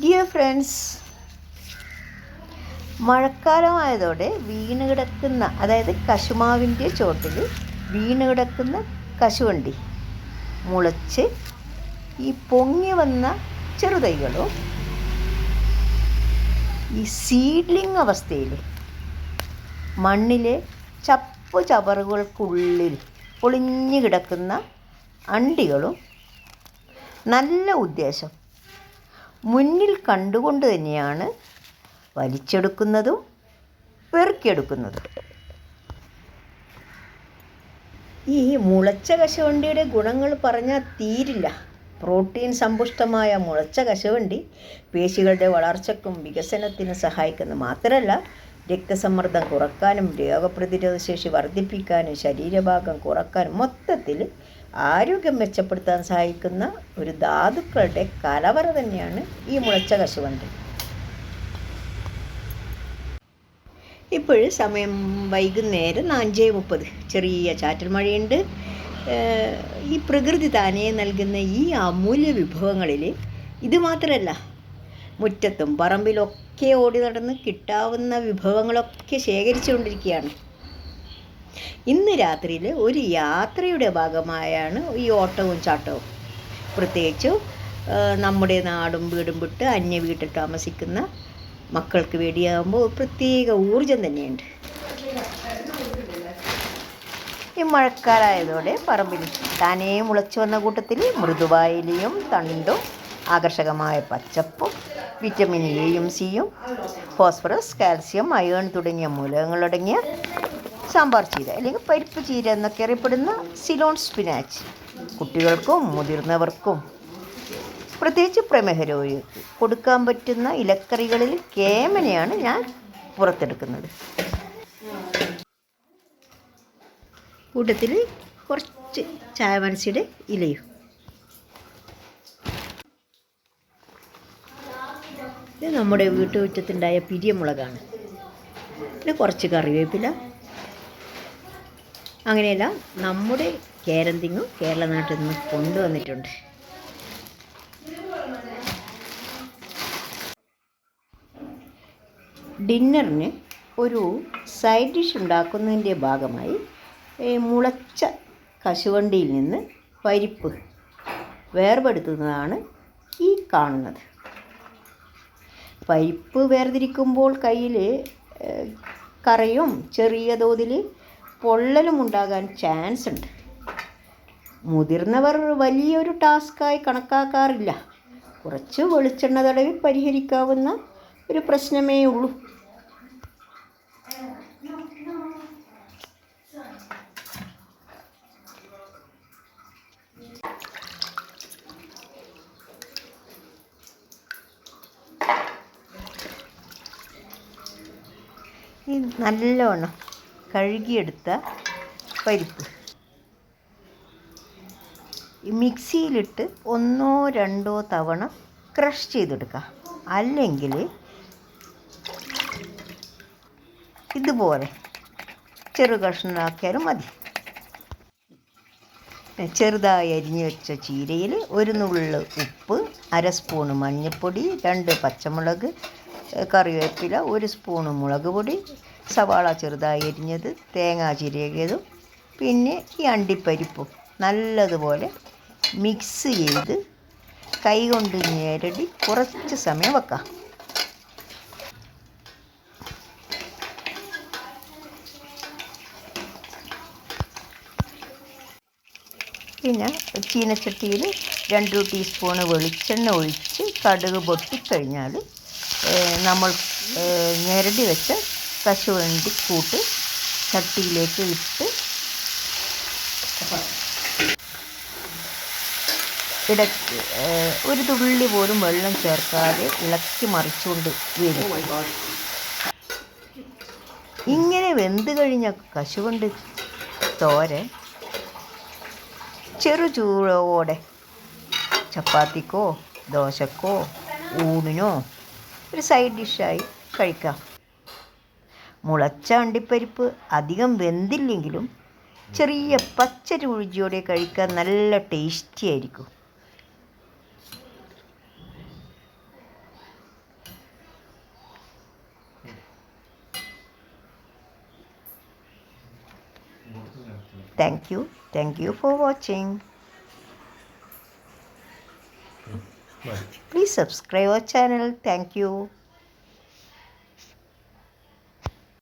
Dear friends, മഴക്കാലമായതോടെ വീണ് കിടക്കുന്ന, അതായത് കശുമാവിൻ്റെ ചോട്ടിൽ വീണ് കിടക്കുന്ന കശുവണ്ടി മുളച്ച് ഈ പൊങ്ങി വന്ന ചെറുതൈകളും ഈ സീഡ്ലിംഗ് അവസ്ഥയിൽ മണ്ണിലെ ചപ്പു ചവറുകൾക്കുള്ളിൽ ഒളിഞ്ഞു കിടക്കുന്ന അണ്ടികളും നല്ല ഉദ്ദേശം മുന്നിൽ കണ്ടുകൊണ്ട് തന്നെയാണ് വലിച്ചെടുക്കുന്നതും പെറുക്കിയെടുക്കുന്നതും. ഈ മുളച്ച കശുവണ്ടിയുടെ ഗുണങ്ങൾ പറഞ്ഞാൽ തീരില്ല. പ്രോട്ടീൻ സമ്പുഷ്ടമായ മുളച്ച കശുവണ്ടി പേശികളുടെ വളർച്ചയ്ക്കും വികസനത്തിനും സഹായിക്കുന്നു. മാത്രമല്ല, രക്തസമ്മർദ്ദം കുറക്കാനും രോഗപ്രതിരോധ ശേഷി വർദ്ധിപ്പിക്കാനും ശരീരഭാഗം കുറക്കാനും മൊത്തത്തിൽ ആരോഗ്യം മെച്ചപ്പെടുത്താൻ സഹായിക്കുന്ന ഒരു ധാതുക്കളുടെ കലവറ തന്നെയാണ് ഈ മുളച്ച കശുവണ്ടി. ഇപ്പോഴും സമയം വൈകുന്നേരം 5:30. ചെറിയ ചാറ്റൽ മഴയുണ്ട്. ഈ പ്രകൃതി താനേ നൽകുന്ന ഈ അമൂല്യ വിഭവങ്ങളിൽ ഇത് മാത്രമല്ല, മുറ്റത്തും പറമ്പിലൊക്കെ ഓടി നടന്ന് കിട്ടാവുന്ന വിഭവങ്ങളൊക്കെ ശേഖരിച്ചുകൊണ്ടിരിക്കുകയാണ്. ഇന്ന് രാത്രിയിൽ ഒരു യാത്രയുടെ ഭാഗമായാണ് ഈ ഓട്ടവും ചാട്ടവും. പ്രത്യേകിച്ച് നമ്മുടെ നാടും വീടും വിട്ട് അന്യ വീട്ടിൽ താമസിക്കുന്ന മക്കൾക്ക് വേണ്ടിയാകുമ്പോൾ പ്രത്യേക ഊർജം തന്നെയുണ്ട്. ഈ മഴക്കാലമായതോടെ പറമ്പിൽ താനേ മുളച്ചു വന്ന കൂട്ടത്തിൽ മൃദുവായിലയും തണ്ടും ആകർഷകമായ പച്ചപ്പും വിറ്റമിൻ എയും സിയും ഫോസ്ഫറസ്, കാൽസ്യം, അയേൺ തുടങ്ങിയ മൂലകങ്ങളടങ്ങിയ സാമ്പാർ ചീര അല്ലെങ്കിൽ പരിപ്പ് ചീര എന്നൊക്കെ അറിയപ്പെടുന്ന സിലോൺ സ്പിനാച്ച് കുട്ടികൾക്കും മുതിർന്നവർക്കും പ്രത്യേകിച്ച് പ്രമേഹ രോഗികൾക്ക് കൊടുക്കാൻ പറ്റുന്ന ഇലക്കറികളിൽ കേമനെയാണ് ഞാൻ പുറത്തെടുക്കുന്നത്. കൂട്ടത്തിൽ കുറച്ച് ചായവനസിയുടെ ഇലയും. ഇത് നമ്മുടെ വീട്ടുമുറ്റത്തുണ്ടായ പിരിയമുളകാണ്. പിന്നെ കുറച്ച് കറിവേപ്പില. അങ്ങനെയല്ല, നമ്മുടെ കേരന്തിങ്ങും കേരള നാട്ടിൽ നിന്ന് കൊണ്ടുവന്നിട്ടുണ്ട്. ഡിന്നറിന് ഒരു സൈഡ് ഡിഷ് ഉണ്ടാക്കുന്നതിൻ്റെ ഭാഗമായി മുളച്ച കശുവണ്ടിയിൽ നിന്ന് പരിപ്പ് വേർപെടുത്തുന്നതാണ് ഈ കാണുന്നത്. പരിപ്പ് വേർതിരിക്കുമ്പോൾ കയ്യിൽ കറയും ചെറിയ തോതിൽ പൊള്ളലും ഉണ്ടാകാൻ ചാൻസ് ഉണ്ട്. മുതിർന്നവർ വലിയൊരു ടാസ്ക്കായി കണക്കാക്കാറില്ല. കുറച്ച് വെളിച്ചെണ്ണ തടവി പരിഹരിക്കാവുന്ന ഒരു പ്രശ്നമേ ഉള്ളൂ. ഈ നല്ലവണ്ണം കഴുകിയെടുത്ത പരിപ്പ് മിക്സിയിലിട്ട് 1-2 തവണ ക്രഷ് ചെയ്തെടുക്കുക. അല്ലെങ്കിൽ ഇതുപോലെ ചെറു കഷ്ണമാക്കിയാലും മതി. ചെറുതായി അരിഞ്ഞു വെച്ച ചീരയിൽ 1 നുള്ള് ഉപ്പ്, 1/2 സ്പൂണ് മഞ്ഞൾപ്പൊടി, 2 പച്ചമുളക്, കറിവേപ്പില, 1 സ്പൂണ് മുളക് പൊടി, സവാള ചെറുതായി അരിഞ്ഞത്, തേങ്ങ ചിരകിയതും, പിന്നെ ഈ അണ്ടിപ്പരിപ്പും നല്ലതുപോലെ മിക്സ് ചെയ്ത് കൈകൊണ്ട് ഞെരടി കുറച്ച് സമയം വെക്കാം. പിന്നെ ചീനച്ചട്ടിയിൽ 2 ടീസ്പൂണ് വെളിച്ചെണ്ണ ഒഴിച്ച് കടുക് പൊട്ടിക്കഴിഞ്ഞാൽ നമ്മൾ ഞെരടി വെച്ച കശുവണ്ടി കൂട്ട് ചട്ടിയിലേക്ക് ഇട്ട് ഇടയ്ക്ക് ഒരു തുള്ളി പോലും വെള്ളം ചേർക്കാതെ ഇളക്കി മറിച്ചുകൊണ്ട് വരും. ഇങ്ങനെ വെന്ത് കഴിഞ്ഞ കശുവണ്ടി തോരൻ ചെറു ചൂടോടെ ചപ്പാത്തിക്കോ ദോശക്കോ ഊണിനോ ഒരു സൈഡ് ഡിഷായി കഴിക്കാം. മുളച്ച അണ്ടിപ്പരിപ്പ് അധികം വെന്തില്ലെങ്കിലും ചെറിയ പച്ച രുചിയോടെ കഴിക്കാൻ നല്ല ടേസ്റ്റി ആയിരിക്കും. Thank you for watching. Please subscribe our channel. Thank you.